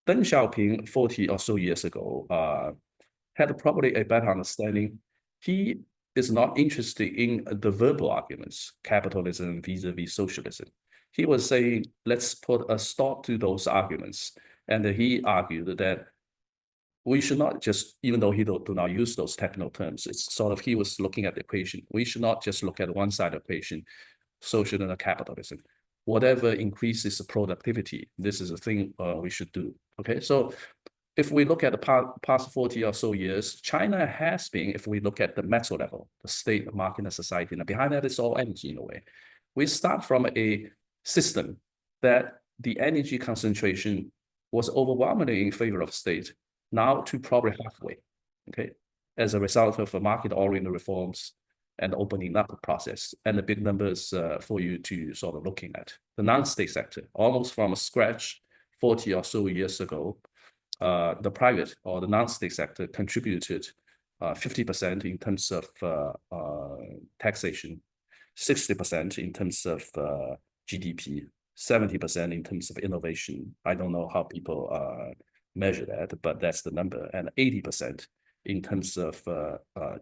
Deng Xiaoping, 40 or so years ago, had probably a better understanding. He is not interested in the verbal arguments, capitalism vis-a-vis socialism. He was saying, let's put a stop to those arguments. And he argued that we should not just, even though he do not use those technical terms, it's sort of, he was looking at the equation. We should not just look at one side of the equation, socialism and capitalism. Whatever increases productivity, this is a thing we should do. Okay, so if we look at the past 40 or so years, China has been, if we look at the macro level, the state, the market, and society, and behind that is all energy in a way. We start from a system that the energy concentration was overwhelmingly in favor of state, now to probably halfway, okay, as a result of market-oriented reforms and opening up the process, and the big numbers for you to sort of looking at. The non-state sector, almost from scratch 40 or so years ago, the private or the non-state sector contributed 50% in terms of taxation, 60% in terms of GDP, 70% in terms of innovation. I don't know how people measure that, but that's the number, and 80% in terms of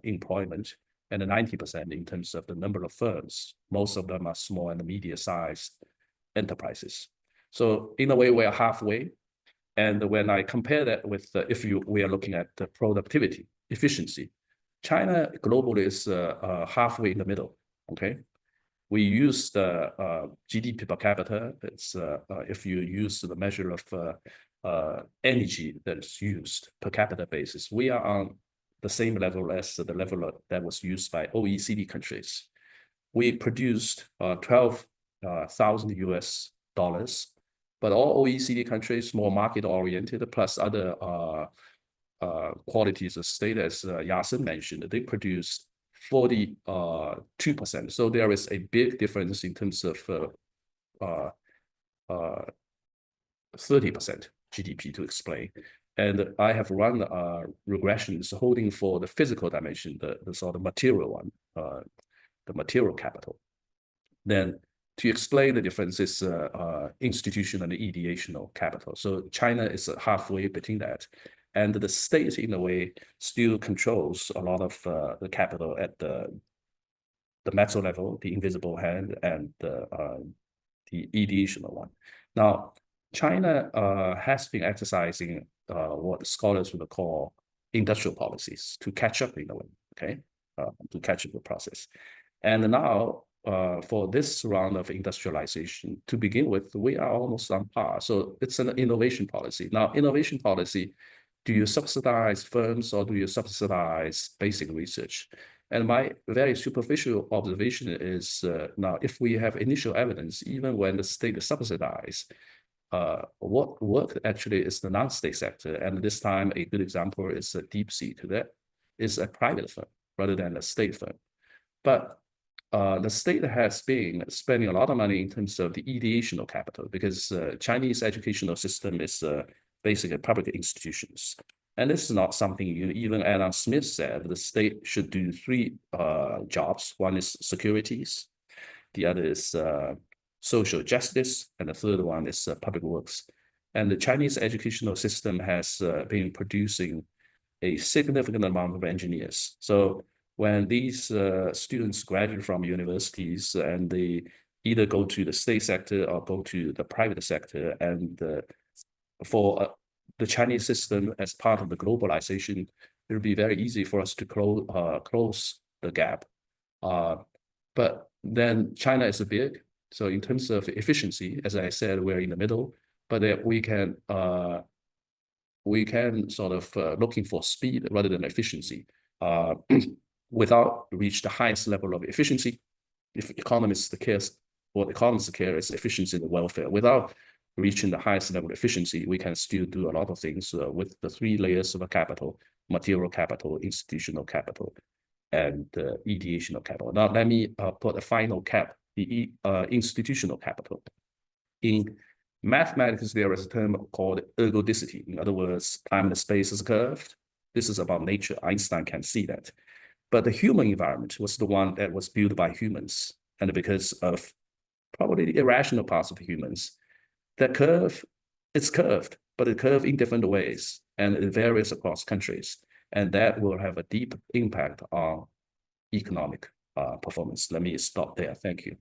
employment, and 90% in terms of the number of firms. Most of them are small and medium-sized enterprises. So in a way, we're halfway. And when I compare that with, we are looking at the productivity, efficiency, China globally is halfway in the middle, okay? We use the GDP per capita. It's if you use the measure of energy that's used per capita basis, we are on the same level as the level that was used by OECD countries. We produced 12,000 US dollars, but all OECD countries more market-oriented, plus other qualities of state, as Yasin mentioned, they produced 42%. So there is a big difference in terms of 30% GDP to explain. And I have run regressions holding for the physical dimension, the sort of material one, the material capital. Then to explain the difference is institutional and ideational capital. So China is halfway between that. And the state, in a way, still controls a lot of the capital at the macro level, the invisible hand, and the ideational one. Now, China has been exercising what scholars would call industrial policies to catch up in a way, okay, to catch up the process. And now, for this round of industrialization, to begin with, we are almost on par. So it's an innovation policy. Now, innovation policy, do you subsidize firms or do you subsidize basic research? And my very superficial observation is now, if we have initial evidence, even when the state subsidizes, what worked actually is the non-state sector. And this time, a good example is a DeepSeek that is a private firm rather than a state firm. But the state has been spending a lot of money in terms of the ideational capital, because Chinese educational system is basically public institutions. And this is not something even Adam Smith said, the state should do three jobs. One is securities, the other is social justice, and the third one is public works. And the Chinese educational system has been producing a significant amount of engineers. So when these students graduate from universities and they either go to the state sector or go to the private sector, and for the Chinese system as part of the globalization, it will be very easy for us to close the gap. But then China is big. So in terms of efficiency, as I said, we're in the middle, but we can sort of looking for speed rather than efficiency. Without reach the highest level of efficiency, if economists care, what economists care is efficiency and welfare. Without reaching the highest level of efficiency, we can still do a lot of things with the three layers of capital: material capital, institutional capital, and ideational capital. Now, let me put a final cap, the institutional capital. In mathematics, there is a term called ergodicity. In other words, time and space is curved. This is about nature. Einstein can see that. But the human environment was the one that was built by humans. And because of probably the irrational parts of humans, that curve It's curved, but it curves in different ways, and it varies across countries, and that will have a deep impact on economic performance. Let me stop there. Thank you.